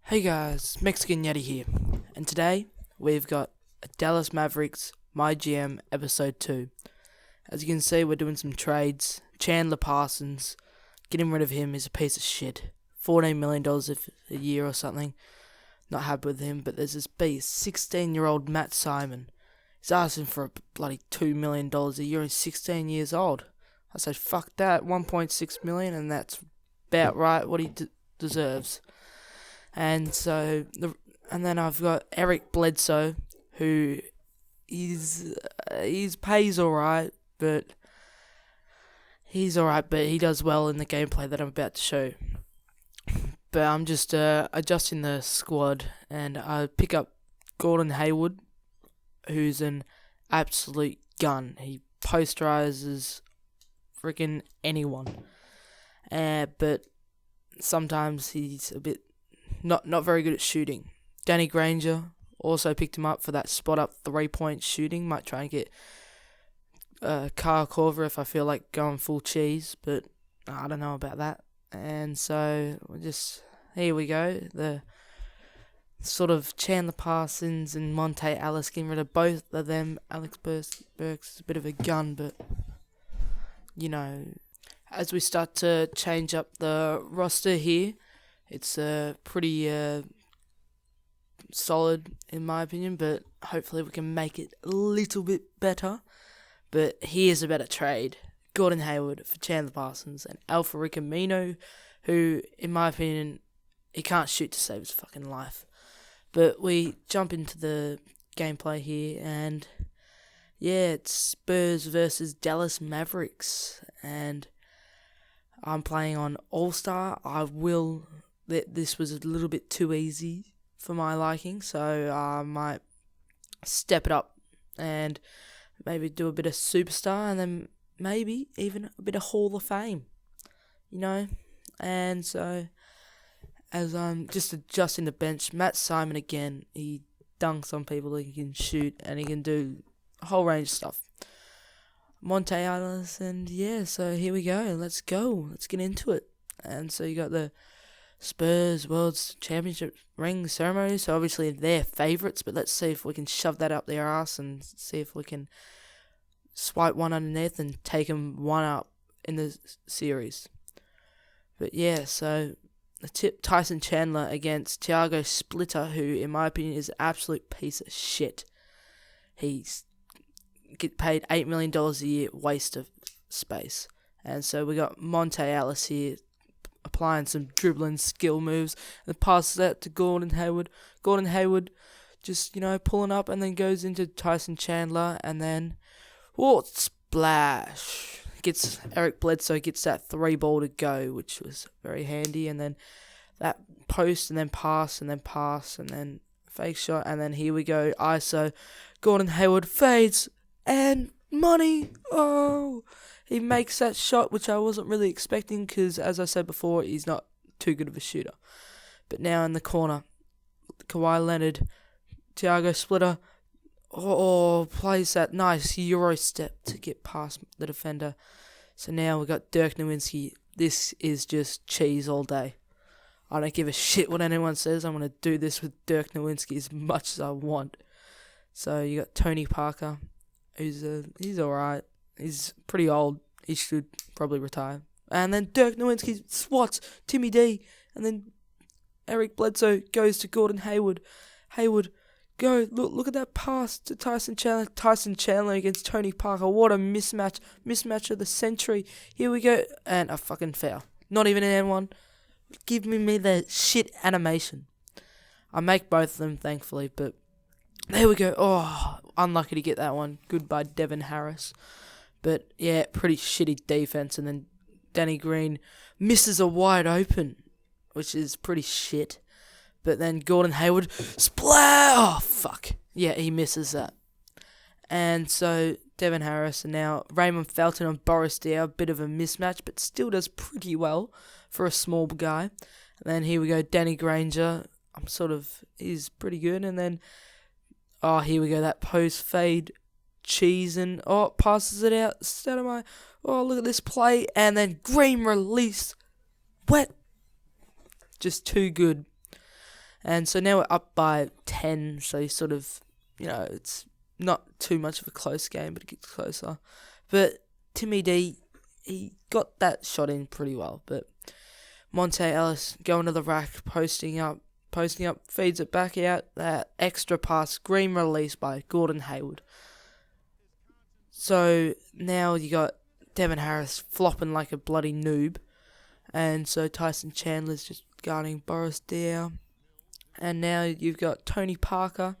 Hey guys, Mexican Yeti here, and today we've got a Dallas Mavericks MyGm episode 2. As you can see, we're doing some trades. Chandler Parsons, getting rid of him, is a piece of shit. $14 million a year or something. Not happy with him, but there's this beast, 16-year-old Matt Simon. He's asking for a bloody $2 million a year and 16 years old. I said, fuck that, $1.6 million, and that's about right what he deserves. And then I've got Eric Bledsoe, who he's pays alright, but he does well in the gameplay that I'm about to show. But I'm just adjusting the squad, and I pick up Gordon Hayward, who's an absolute gun. He posterizes freaking anyone, but sometimes he's a bit not very good at shooting. Danny Granger also picked him up for that spot up 3-point shooting. Might try and get Kyle Korver if I feel like going full cheese, but I don't know about that. And so here we go. The sort of Chandler Parsons and Monte Ellis, getting rid of both of them. Alex Burks is a bit of a gun, but as we start to change up the roster here, it's pretty solid in my opinion, but hopefully we can make it a little bit better. But here's a better trade. Gordon Hayward for Chandler Parsons and Alpha Camino, who, in my opinion, he can't shoot to save his fucking life. But we jump into the gameplay here, and yeah, it's Spurs versus Dallas Mavericks, and I'm playing on All-Star. This was a little bit too easy for my liking, so I might step it up and maybe do a bit of Superstar, and then maybe even a bit of Hall of Fame, And so, as I'm just adjusting the bench, Matt Simon again, he dunks on people, he can shoot, and he can do a whole range of stuff. Monte Ellis, and yeah, so here we go, let's get into it. And so you got the Spurs World Championship ring ceremony, so obviously they're favourites, but let's see if we can shove that up their ass and see if we can swipe one underneath and take them one up in the series. But yeah, so the tip, Tyson Chandler against Thiago Splitter, who in my opinion is an absolute piece of shit. He's get paid $8 million a year, waste of space. And so we got Monte Ellis here, applying some dribbling skill moves, and passes that to Gordon Hayward. Gordon Hayward just, pulling up, and then goes into Tyson Chandler, and then, splash. Eric Bledsoe gets that 3-ball to go, which was very handy, and then that post, and then pass, and then fake shot, and then here we go, ISO. Gordon Hayward fades, and money, he makes that shot, which I wasn't really expecting because, as I said before, he's not too good of a shooter. But now in the corner, Kawhi Leonard, Thiago Splitter, plays that nice Euro step to get past the defender. So now we got Dirk Nowitzki. This is just cheese all day. I don't give a shit what anyone says. I'm going to do this with Dirk Nowitzki as much as I want. So you got Tony Parker, he's alright. He's pretty old. He should probably retire. And then Dirk Nowitzki swats Timmy D. And then Eric Bledsoe goes to Gordon Hayward. Hayward, go. Look at that pass to Tyson Chandler. Tyson Chandler against Tony Parker. What a mismatch. Mismatch of the century. Here we go. And a fucking foul. Not even an N1. Give me the shit animation. I make both of them, thankfully. But there we go. Unlucky to get that one. Goodbye, Devin Harris. But yeah, pretty shitty defense. And then Danny Green misses a wide open, which is pretty shit. But then Gordon Hayward, fuck. Yeah, he misses that. And so Devin Harris, and now Raymond Felton and Boris Diaw, a bit of a mismatch, but still does pretty well for a small guy. And then here we go, Danny Granger. He's pretty good. And then, here we go, that post fade. Cheese and passes it out. Look at this play, and then Green release, wet, just too good. And so now we're up by 10, so you sort of, it's not too much of a close game, but it gets closer. But Timmy D, he got that shot in pretty well, but Monte Ellis going to the rack, posting up, feeds it back out, that extra pass, green release by Gordon Hayward. So now you got Devin Harris flopping like a bloody noob, and so Tyson Chandler's just guarding Boris Diaw. And now you've got Tony Parker.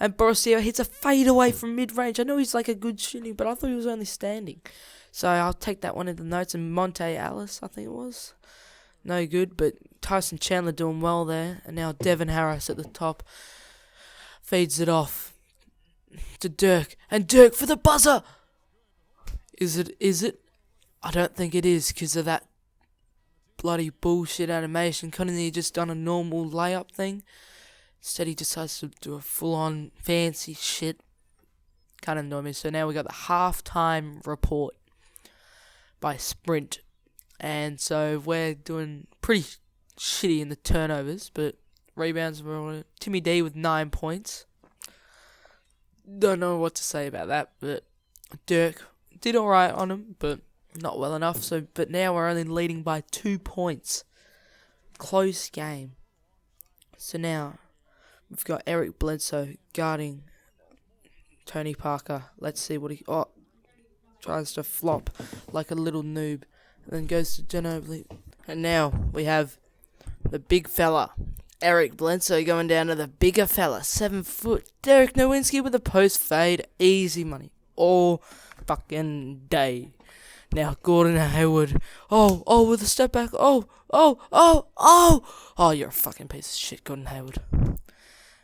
And Boris Diaw hits a fadeaway from mid-range. I know he's like a good shooting, but I thought he was only standing. So I'll take that one in the notes. And Monte Ellis, I think it was. No good, but Tyson Chandler doing well there. And now Devin Harris at the top. Feeds it off to Dirk. And Dirk for the buzzer! Is it? I don't think it is because of that bloody bullshit animation. Couldn't he just done a normal layup thing? Instead he decides to do a full-on fancy shit. Kind of annoy me. So now we got the halftime report by Sprint. And so we're doing pretty shitty in the turnovers, but rebounds were on it. Timmy D with 9 points. Don't know what to say about that, but Dirk did alright on him, but not well enough. But now we're only leading by 2 points. Close game. So now we've got Eric Bledsoe guarding Tony Parker. Let's see what he tries to flop like a little noob, and then goes to Ginobili. And now we have the big fella, Eric Bledsoe, going down to the bigger fella, 7 foot Derek Nowinski with a post fade, easy money all fucking day. Now Gordon Hayward, with a step back, you're a fucking piece of shit, Gordon Hayward.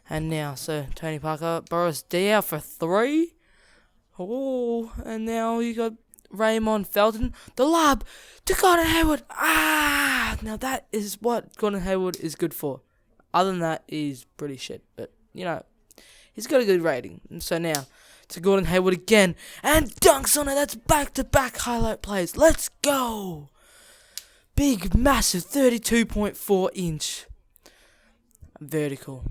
And now, so Tony Parker, Boris Diaw for 3. And now you got Raymond Felton, the lob to Gordon Hayward. Now that is what Gordon Hayward is good for. Other than that, he's pretty shit. But, he's got a good rating. And so now, to Gordon Hayward again, and dunks on it. That's back-to-back highlight plays. Let's go! Big, massive 32.4 inch vertical.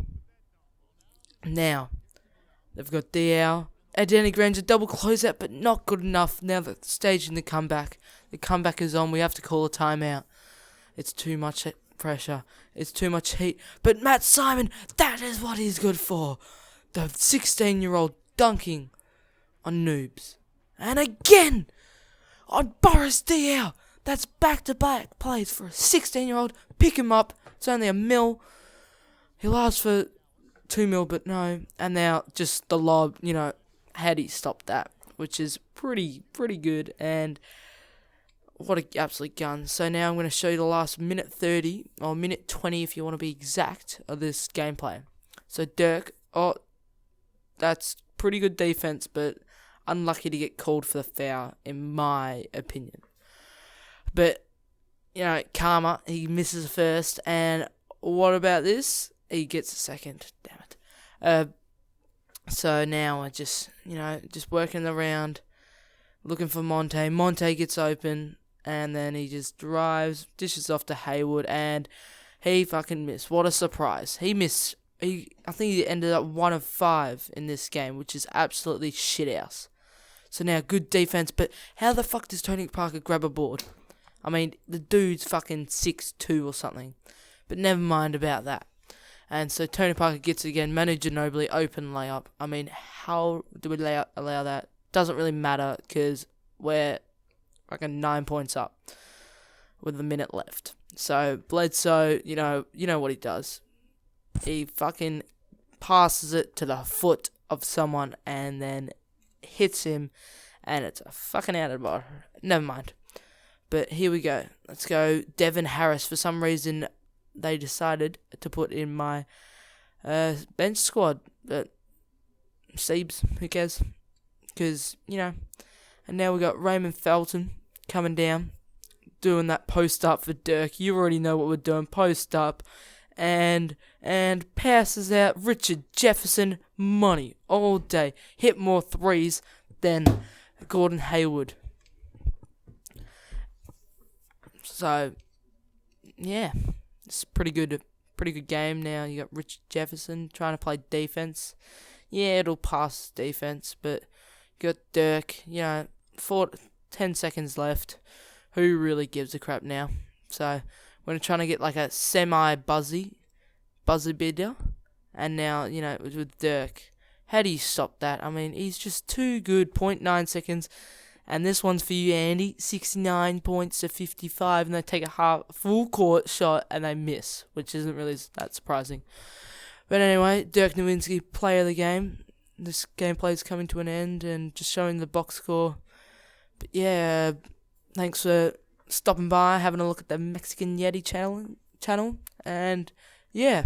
Now, they've got Diaw and Danny Granger double closeout, but not good enough. Now they're staging the comeback. The comeback is on. We have to call a timeout. It's too much pressure. It's too much heat. But Matt Simon, that is what he's good for. The 16-year-old dunking on noobs. And again on Boris Diaw. That's back-to-back plays for a 16-year-old. Pick him up. It's only $1 million. He'll ask for $2 million, but no. And now just the lob, had he stopped that, which is pretty good. And what an absolute gun. So now I'm going to show you the last minute 30, or minute 20 if you want to be exact, of this gameplay. So Dirk, that's pretty good defense, but unlucky to get called for the foul, in my opinion. But, Karma, he misses first, and what about this? He gets a second, damn it. So now I just working around, looking for Monte. Monte gets open, and then he just drives, dishes off to Hayward, and he fucking missed. What a surprise. He missed. I think he ended up 1 of 5 in this game, which is absolutely shithouse. So now, good defense, but how the fuck does Tony Parker grab a board? I mean, the dude's fucking 6'2" or something. But never mind about that. And so Tony Parker gets it again. Manu Ginobili, open layup. I mean, how do we allow that? Doesn't really matter because we're fucking 9 points up with a minute left. So Bledsoe, you know what he does. He fucking passes it to the foot of someone and then hits him, and it's a fucking out of the ball. Never mind. But here we go. Let's go Devin Harris. For some reason, they decided to put in my bench squad. But Siebes, who cares? Because, and now we got Raymond Felton coming down, doing that post up for Dirk. You already know what we're doing. Post up. And passes out Richard Jefferson, money all day. Hit more threes than Gordon Hayward. So, yeah, it's pretty good pretty good game now. You got Rich Jefferson trying to play defense. Yeah, it'll pass defense, but you got Dirk. 10 seconds left. Who really gives a crap now? So we're trying to get like a buzzer beater, and now with Dirk. How do you stop that? I mean, he's just too good. 0.9 seconds. And this one's for you, Andy. 69 points to 55, and they take a full court shot and they miss, which isn't really that surprising. But anyway, Dirk Nowitzki, player of the game. This gameplay is coming to an end and just showing the box score. But yeah, thanks for stopping by, having a look at the Mexican Yeti channel. And yeah,